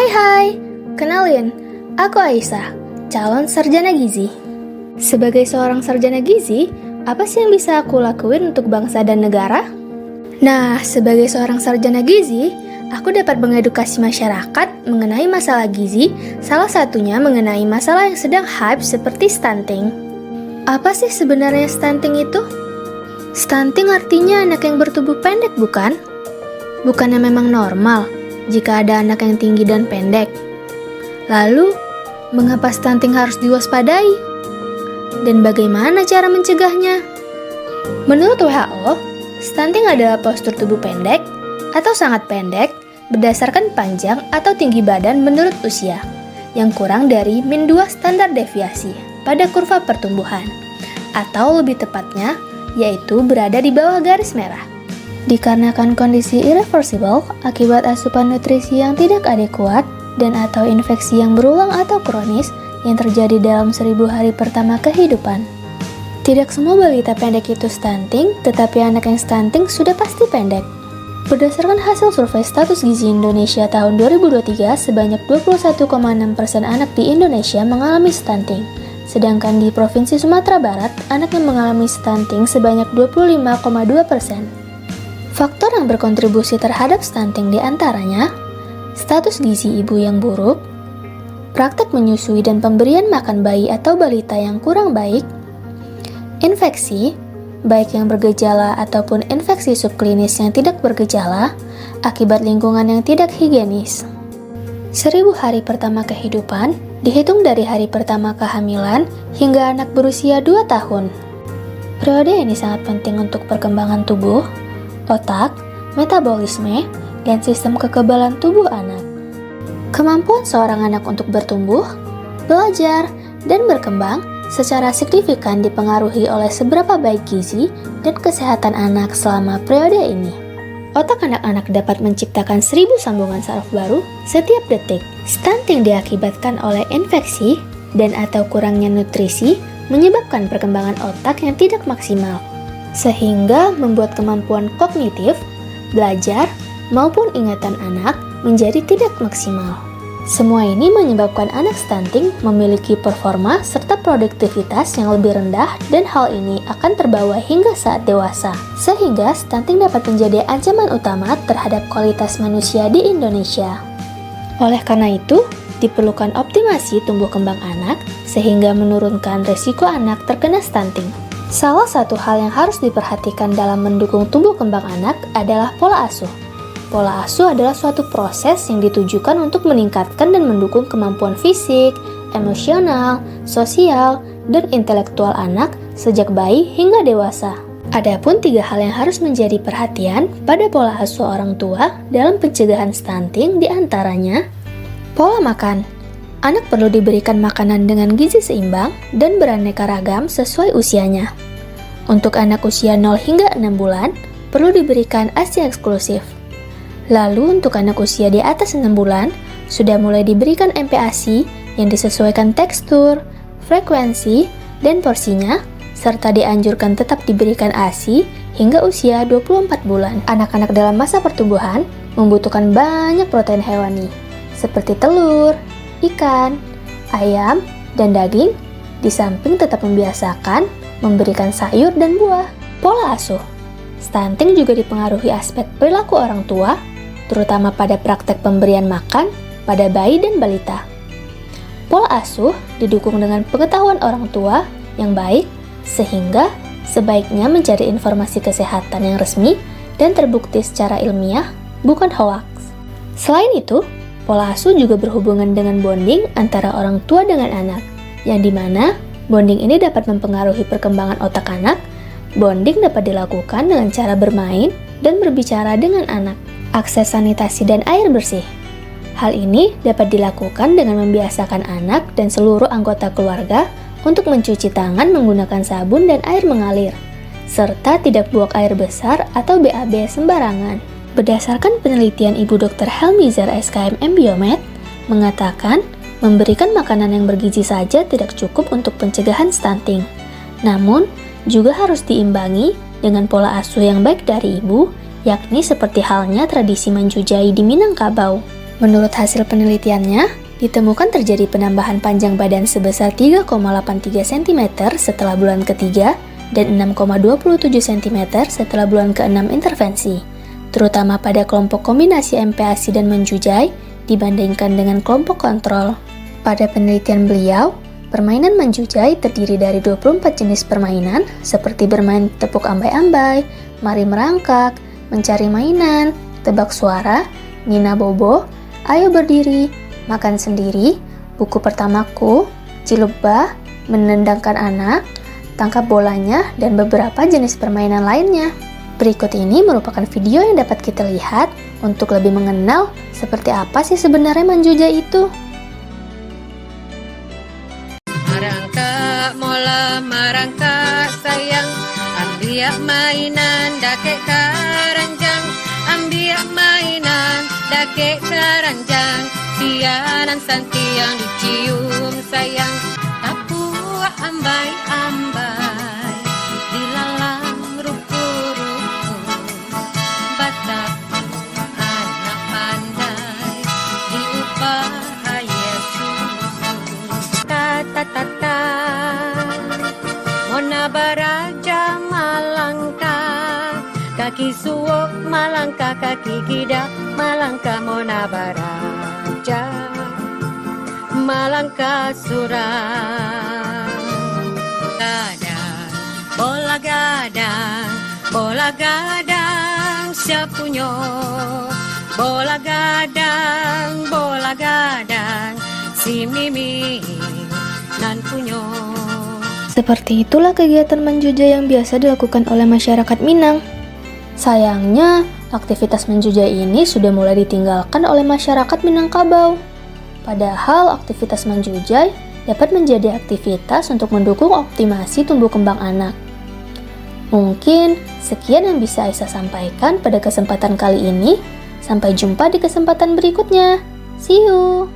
Hai, kenalin, aku Aisyah, calon sarjana gizi. Sebagai seorang sarjana gizi, apa sih yang bisa aku lakuin untuk bangsa dan negara? Nah, sebagai seorang sarjana gizi, aku dapat mengedukasi masyarakat mengenai masalah gizi, salah satunya mengenai masalah yang sedang hype seperti stunting. Apa sih sebenarnya stunting itu? Stunting artinya anak yang bertubuh pendek, bukan? Bukannya memang normal jika ada anak yang tinggi dan pendek. Lalu, mengapa stunting harus diwaspadai? Dan bagaimana cara mencegahnya? Menurut WHO, stunting adalah postur tubuh pendek atau sangat pendek berdasarkan panjang atau tinggi badan menurut usia yang kurang dari -2 standar deviasi pada kurva pertumbuhan, atau lebih tepatnya, yaitu berada di bawah garis merah. Dikarenakan kondisi irreversible akibat asupan nutrisi yang tidak adekuat dan atau infeksi yang berulang atau kronis yang terjadi dalam 1000 hari pertama kehidupan. Tidak semua balita pendek itu stunting, tetapi anak yang stunting sudah pasti pendek. Berdasarkan hasil survei status gizi Indonesia tahun 2023, sebanyak 21,6% anak di Indonesia mengalami stunting. Sedangkan di Provinsi Sumatera Barat, anak yang mengalami stunting sebanyak 25,2%. Faktor yang berkontribusi terhadap stunting diantaranya status gizi ibu yang buruk, praktek menyusui dan pemberian makan bayi atau balita yang kurang baik, infeksi, baik yang bergejala ataupun infeksi subklinis yang tidak bergejala, akibat lingkungan yang tidak higienis. 1000 hari pertama kehidupan dihitung dari hari pertama kehamilan hingga anak berusia 2 tahun. Periode ini sangat penting untuk perkembangan tubuh, otak, metabolisme, dan sistem kekebalan tubuh anak. Kemampuan seorang anak untuk bertumbuh, belajar, dan berkembang secara signifikan dipengaruhi oleh seberapa baik gizi dan kesehatan anak selama periode ini. Otak anak-anak dapat menciptakan 1000 sambungan saraf baru setiap detik. Stunting diakibatkan oleh infeksi dan atau kurangnya nutrisi menyebabkan perkembangan otak yang tidak maksimal, sehingga membuat kemampuan kognitif, belajar, maupun ingatan anak menjadi tidak maksimal. Semua ini menyebabkan anak stunting memiliki performa serta produktivitas yang lebih rendah, dan hal ini akan terbawa hingga saat dewasa, sehingga stunting dapat menjadi ancaman utama terhadap kualitas manusia di Indonesia. Oleh karena itu, diperlukan optimasi tumbuh kembang anak sehingga menurunkan risiko anak terkena stunting. Salah satu hal yang harus diperhatikan dalam mendukung tumbuh kembang anak adalah pola asuh. Pola asuh adalah suatu proses yang ditujukan untuk meningkatkan dan mendukung kemampuan fisik, emosional, sosial, dan intelektual anak sejak bayi hingga dewasa. Adapun 3 hal yang harus menjadi perhatian pada pola asuh orang tua dalam pencegahan stunting diantaranya: pola makan. Anak perlu diberikan makanan dengan gizi seimbang dan beraneka ragam sesuai usianya. Untuk anak usia 0 hingga 6 bulan, perlu diberikan ASI eksklusif. Lalu untuk anak usia di atas 6 bulan, sudah mulai diberikan MPASI yang disesuaikan tekstur, frekuensi, dan porsinya, serta dianjurkan tetap diberikan ASI hingga usia 24 bulan. Anak-anak dalam masa pertumbuhan membutuhkan banyak protein hewani, seperti telur, ikan, ayam, dan daging, di samping tetap membiasakan memberikan sayur dan buah. Pola asuh. Stunting juga dipengaruhi aspek perilaku orang tua, terutama pada praktek pemberian makan pada bayi dan balita. Pola asuh didukung dengan pengetahuan orang tua yang baik, sehingga sebaiknya mencari informasi kesehatan yang resmi dan terbukti secara ilmiah, bukan hoaks. Selain itu, pola asuh juga berhubungan dengan bonding antara orang tua dengan anak, yang dimana bonding ini dapat mempengaruhi perkembangan otak anak. Bonding dapat dilakukan dengan cara bermain dan berbicara dengan anak. Akses sanitasi dan air bersih. Hal ini dapat dilakukan dengan membiasakan anak dan seluruh anggota keluarga untuk mencuci tangan menggunakan sabun dan air mengalir, serta tidak buang air besar atau BAB sembarangan. Berdasarkan penelitian Ibu Dr. Helmizar SKM Biomed, mengatakan memberikan makanan yang bergizi saja tidak cukup untuk pencegahan stunting. Namun, juga harus diimbangi dengan pola asuh yang baik dari ibu, yakni seperti halnya tradisi menjujai di Minangkabau. Menurut hasil penelitiannya, ditemukan terjadi penambahan panjang badan sebesar 3,83 cm setelah bulan ketiga dan 6,27 cm setelah bulan ke-6 intervensi, terutama pada kelompok kombinasi MPASI dan menjujai dibandingkan dengan kelompok kontrol. Pada penelitian beliau, permainan menjujai terdiri dari 24 jenis permainan seperti bermain tepuk ambai-ambai, mari merangkak, mencari mainan, tebak suara, Nina Bobo, Ayo Berdiri, Makan Sendiri, Buku Pertamaku, Cilebah, Menendangkan Anak, Tangkap Bolanya, dan beberapa jenis permainan lainnya. Berikut ini merupakan video yang dapat kita lihat untuk lebih mengenal seperti apa sih sebenarnya menjujai itu. Marangka mola marangka sayang, ambil mainan dakek karanjang, ambil mainan dakek karanjang, tianan santiang dicium sayang, tapua ambai-ambai, dilalang ruku-ruku, bataku anak pandai, diupah Yesus. Ta-ta-ta-ta, Mona baraja malangka, kaki suwok malangka, kaki gidak malangka, Mona baraja malangka surang. Gadang, bola gadang, siapunyo, bola gadang, si Mimi nan punyo. Seperti itulah kegiatan menjujai yang biasa dilakukan oleh masyarakat Minang. Sayangnya, aktivitas menjujai ini sudah mulai ditinggalkan oleh masyarakat Minangkabau. Padahal aktivitas menjujai dapat menjadi aktivitas untuk mendukung optimasi tumbuh kembang anak. Mungkin sekian yang bisa Aisyah sampaikan pada kesempatan kali ini. Sampai jumpa di kesempatan berikutnya. See you!